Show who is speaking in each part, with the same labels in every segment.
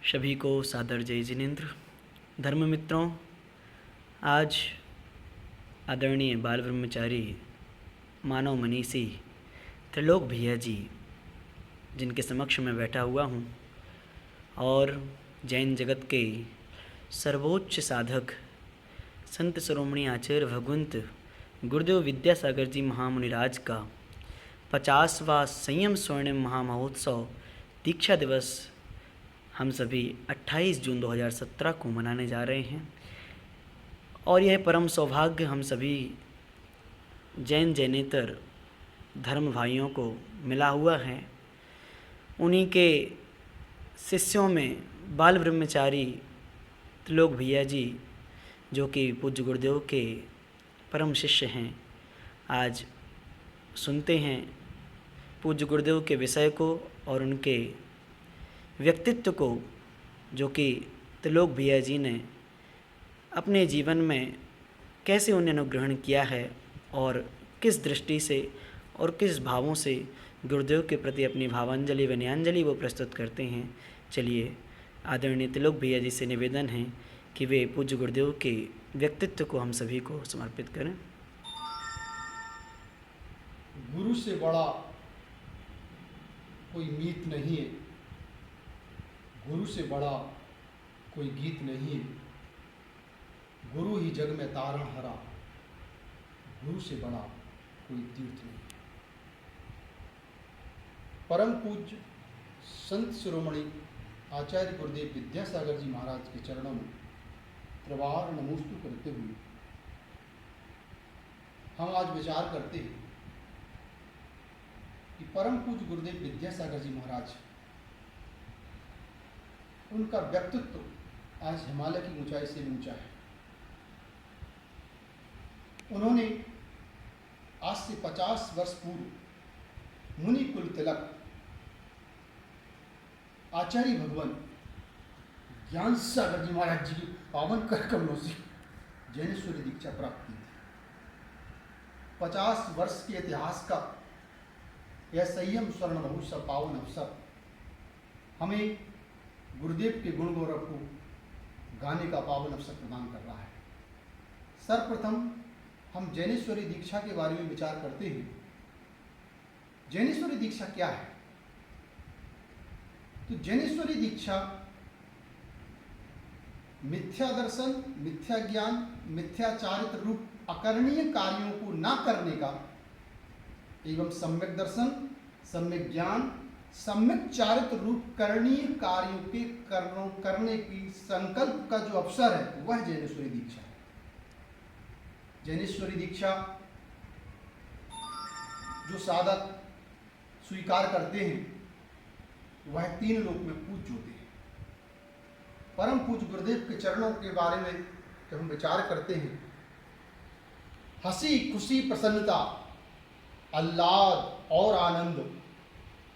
Speaker 1: सभी को सादर जय जिनेन्द्र। धर्म मित्रों, आज आदरणीय बाल ब्रह्मचारी मानव मनीषी त्रिलोक भैया जी, जिनके समक्ष मैं बैठा हुआ हूँ, और जैन जगत के सर्वोच्च साधक संत शिरोमणि आचार्य भगवंत गुरुदेव विद्यासागर जी महामुनिराज का 50वां संयम स्वर्णिम महामहोत्सव दीक्षा दिवस हम सभी 28 जून 2017 को मनाने जा रहे हैं। और यह परम सौभाग्य हम सभी जैन जैनेतर धर्म भाइयों को मिला हुआ है। उन्हीं के शिष्यों में बाल ब्रह्मचारी त्रिलोक भैया जी, जो कि पूज्य गुरुदेव के परम शिष्य हैं, आज सुनते हैं पूज्य गुरुदेव के विषय को और उनके व्यक्तित्व को, जो कि त्रिलोक भैया जी ने अपने जीवन में कैसे उन्हें अनुग्रहण किया है और किस दृष्टि से और किस भावों से गुरुदेव के प्रति अपनी भावांजलि विनयांजलि वो प्रस्तुत करते हैं। चलिए, आदरणीय त्रिलोक भैया जी से निवेदन है कि वे पूज्य गुरुदेव के व्यक्तित्व को हम सभी को समर्पित करें।
Speaker 2: गुरु से बड़ा कोई मीत नहीं है, गुरु से बड़ा कोई गीत नहीं है, गुरु ही जग में तारण हरा, गुरु से बड़ा कोई तीर्थ नहीं। परम पूज्य संत शिरोमणि आचार्य गुरुदेव विद्यासागर जी महाराज के चरणों में त्रिवार नमोस्तु करते हुए हम आज विचार करते हैं कि परम पूज्य गुरुदेव विद्यासागर जी महाराज, उनका व्यक्तित्व आज हिमालय की ऊंचाई से ऊंचा है। उन्होंने आज से 50 वर्ष पूर्व मुनि कुल तिलक आचार्य भगवान ज्ञान सागर जी महाराज जी की पावन कर कमलों से जैनेश्वरी दीक्षा प्राप्त की थी। 50 वर्ष के इतिहास का यह संयम स्वर्ण महोत्सव पावन अवसर हमें गुरुदेव के गुण गौरव को गाने का पावन अवसर प्रदान कर रहा है। सर्वप्रथम हम जैनेश्वरी दीक्षा के बारे में विचार करते हैं। जैनेश्वरी दीक्षा क्या है? तो जैनेश्वरी दीक्षा मिथ्या दर्शन, मिथ्या ज्ञान, मिथ्याचारित्र रूप अकरणीय कार्यों को ना करने का एवं सम्यक दर्शन, सम्यक ज्ञान, सम्यक चारित्र रूप करणीय कार्यों के करने की संकल्प का जो अवसर है, वह जैनेश्वरी दीक्षा है। जैनेश्वरी दीक्षा जो साधक स्वीकार करते हैं, वह 3 लोक में पूज्य होते हैं। परम पूज्य गुरुदेव के चरणों के बारे में जब हम विचार करते हैं, हंसी खुशी प्रसन्नता, आह्लाद और आनंद,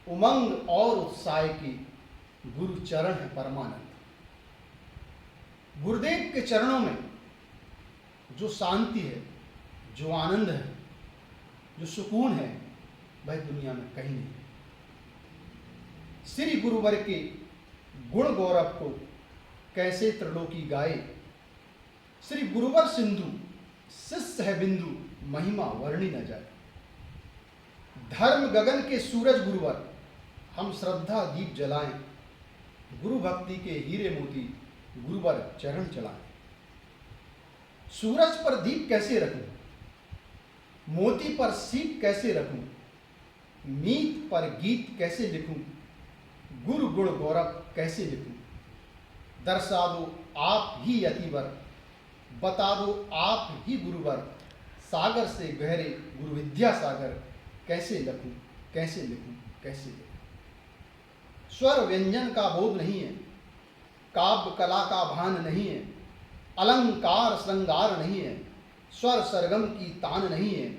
Speaker 2: उमंग और उत्साह की गुरु चरण है परमानंद। गुरुदेव के चरणों में जो शांति है, जो आनंद है, जो सुकून है, वह दुनिया में कहीं नहीं। श्री गुरुवर के गुण गौरव को कैसे त्रिलोकी गाए, श्री गुरुवर सिंधु शिष्य है बिंदु, महिमा वर्णी न जाए। धर्म गगन के सूरज गुरुवर, हम श्रद्धा दीप जलाएं, गुरु भक्ति के हीरे मोती गुरुवर चरण चलाएं। सूरज पर दीप कैसे रखूं, मोती पर सीप कैसे रखूं, मीत पर गीत कैसे लिखूं, गुरु गुण गौरव कैसे लिखूं। दर्शा दो आप ही यतिवर, बता दो आप ही गुरुवर, सागर से गहरे गुरु विद्या सागर, कैसे लिखूं, कैसे लिखूं, कैसे लिखूं। स्वर व्यंजन का बोध नहीं है, काव्य कला का भान नहीं है, अलंकार श्रृंगार नहीं है, स्वर सरगम की तान नहीं है।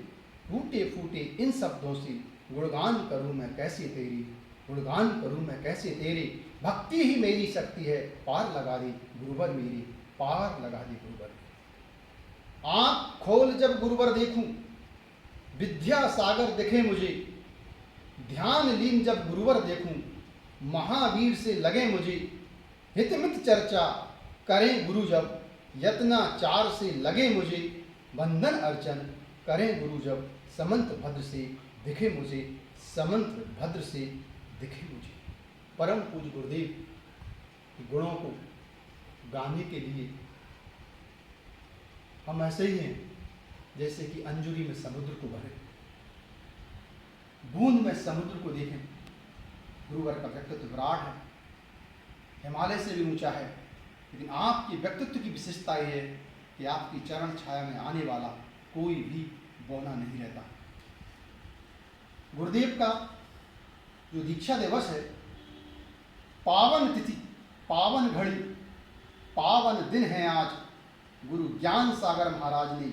Speaker 2: टूटे फूटे इन शब्दों से गुणगान करूं मैं कैसे तेरी, गुणगान करूं मैं कैसे तेरी। भक्ति ही मेरी शक्ति है, पार लगा दी गुरुवर मेरी, पार लगा दी गुरुवर। आंख खोल जब गुरुवर देखूं, विद्या सागर दिखे मुझे, ध्यान लीन जब गुरुवर देखूं, महावीर से लगे मुझे, हितमित चर्चा करें गुरु जब, यत्नाचार से लगे मुझे, बंधन अर्चन करें गुरु जब, समंत भद्र से दिखे मुझे, समंत भद्र से दिखे मुझे। परम पूज्य गुरुदेव के गुणों को गाने के लिए हम ऐसे ही हैं जैसे कि अंजुरी में समुद्र को भरे, बूंद में समुद्र को देखें। गुरुवर का व्यक्तित्व विराट है, हिमालय से भी ऊंचा है, लेकिन आपके व्यक्तित्व की विशेषता यह है कि आपकी चरण छाया में आने वाला कोई भी बौना नहीं रहता। गुरुदेव का जो दीक्षा दिवस है, पावन तिथि, पावन घड़ी, पावन दिन है आज। गुरु ज्ञान सागर महाराज ने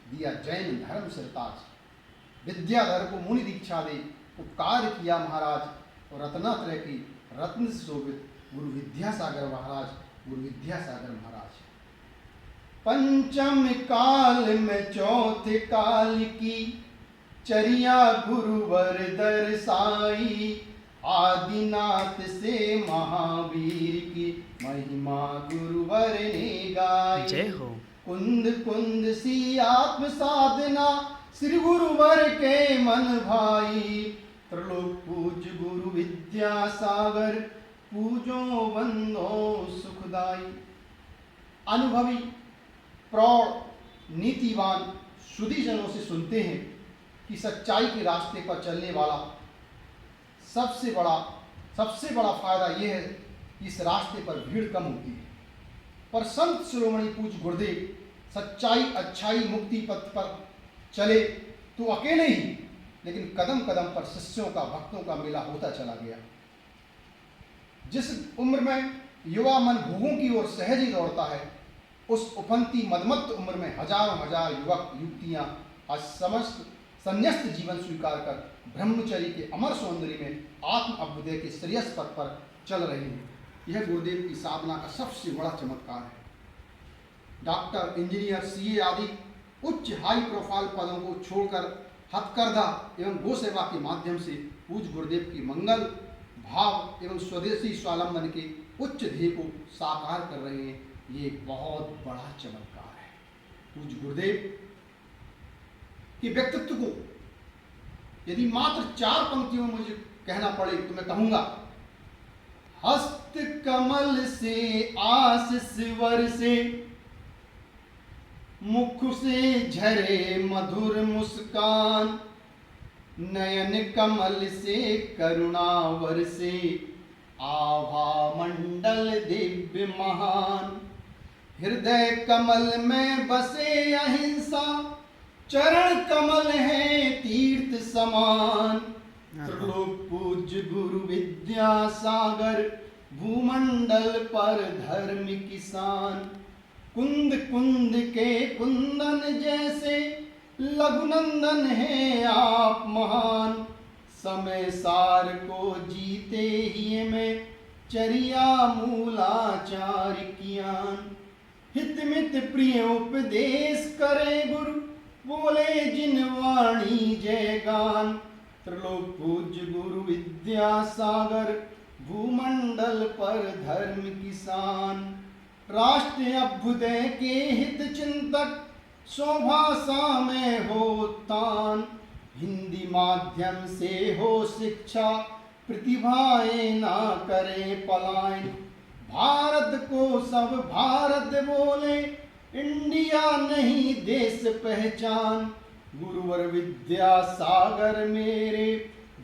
Speaker 2: दिया जैन धर्म सिरताज, विद्याधर को मुनि दीक्षा दे उपकार किया महाराज, और रत्नात्रय की रत्न से शोभित गुरु विद्यासागर महाराज, गुरु विद्यासागर महाराज। पंचम काल में चौथे काल की चरिया गुरुवर दर्शाई, आदिनाथ से महावीर की महिमा गुरुवर ने गाई।
Speaker 1: जय हो।
Speaker 2: कुंद कुंद सी आत्म साधना श्री गुरुवर के मन भाई, त्रिलोक पूज्य गुरु विद्यासागर पूजो बंदो सुखदाई। अनुभवी प्रौढ़ नीतिवान सुधीजनों से सुनते हैं कि सच्चाई के रास्ते पर चलने वाला सबसे बड़ा फायदा यह है कि इस रास्ते पर भीड़ कम होती है। पर संत शिरोमणि पूज्य गुरुदेव सच्चाई, अच्छाई, मुक्ति पथ पर चले तो अकेले ही, लेकिन कदम कदम पर शिष्यों का, भक्तों का मेला होता चला गया। जिस उम्र में युवा मन भोगों की ओर सहज ही दौड़ता है, उस उफनती मदमत्त उम्र में हजारों हजार युवक युवतियां आज समस्त संन्यस्त जीवन स्वीकार कर ब्रह्मचर्य के अमर सौंदर्य में आत्म अभ्युदय के श्रेयस पथ पर चल रहे हैं। यह गुरुदेव की साधना का सबसे बड़ा चमत्कार है। डॉक्टर, इंजीनियर, सीए आदि उच्च हाई प्रोफाइल पदों को छोड़कर हथकरघा एवं गो सेवा के माध्यम से पूज्य गुरुदेव की मंगल भाव एवं स्वदेशी स्वावलंबन के उच्च ध्येय को साकार कर रहे हैं। ये एक बहुत बड़ा चमत्कार है। पूज्य गुरुदेव के व्यक्तित्व को यदि मात्र 4 पंक्तियों में मुझे कहना पड़े तो मैं कहूंगा, हस्त कमल से आशीष वर्षे, मुख से झरे मधुर मुस्कान, नयन कमल से करुणा वर्षे, आभा मंडल दिव्य महान, हृदय कमल में बसे अहिंसा, चरण कमल है तीर्थ समान, त्रिलोक पूज्य गुरु विद्यासागर, भूमंडल पर धर्म किसान, कुंद कुंद के कुंदन जैसे, लघुनंदन है आप महान, समय सार को जीते ही में, चरिया मूलाचार कियान, हितमित प्रिय उपदेश करे गुरु, बोले जिन वाणी जय गान, त्रिलोक पूज्य गुरु विद्यासागर, भूमंडल पर धर्म किसान, राष्ट्र अभ्युदय के हित चिंतक, स्वभाषा में हो उत्थान, हिंदी माध्यम से हो शिक्षा, प्रतिभाएं ना करे पलायन, भारत को सब भारत बोले, इंडिया नहीं देश पहचान, गुरुवर विद्यासागर मेरे,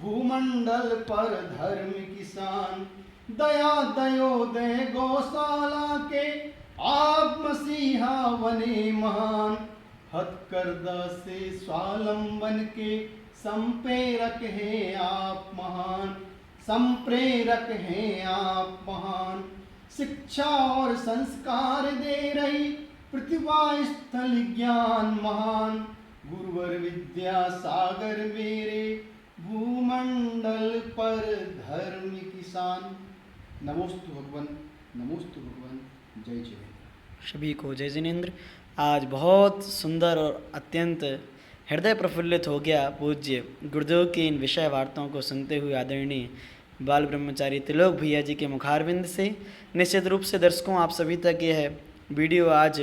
Speaker 2: भूमंडल पर धर्म किसान, दया दयोदय गौशाला के, आप मसीहा बने महान, हथकरघा से स्वावलंबन के, संप्रेरक हैं आप महान, संप्रेरक हैं आप महान, शिक्षा और संस्कार दे रही प्रतिभा स्थल ज्ञान महान, गुरुवर विद्यासागर मेरे, भूमंडल पर धर्म किसान। नमोस्तु भगवान, नमोस्तु भगवान। जय जिनेंद्र।
Speaker 1: सभी को जय जिनेंद्र। आज बहुत सुंदर और अत्यंत हृदय प्रफुल्लित हो गया पूज्य गुरुदेव की इन विषय वार्ताओं को सुनते हुए आदरणीय बाल ब्रह्मचारी त्रिलोक भैया जी के मुखारविंद से निश्चित रूप से दर्शकों आप सभी तक यह वीडियो आज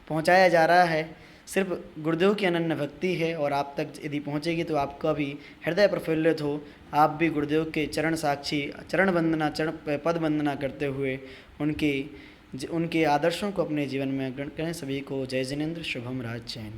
Speaker 1: पहुंचाया जा रहा है। सिर्फ गुरुदेव की अनन्य भक्ति है और आप तक यदि पहुंचेगी तो आपका भी हृदय प्रफुल्लित हो, आप भी गुरुदेव के चरण साक्षी चरण पद वंदना करते हुए उनके आदर्शों को अपने जीवन में ग्रहण करें। सभी को जय जिनेंद्र, शुभम राज जैन।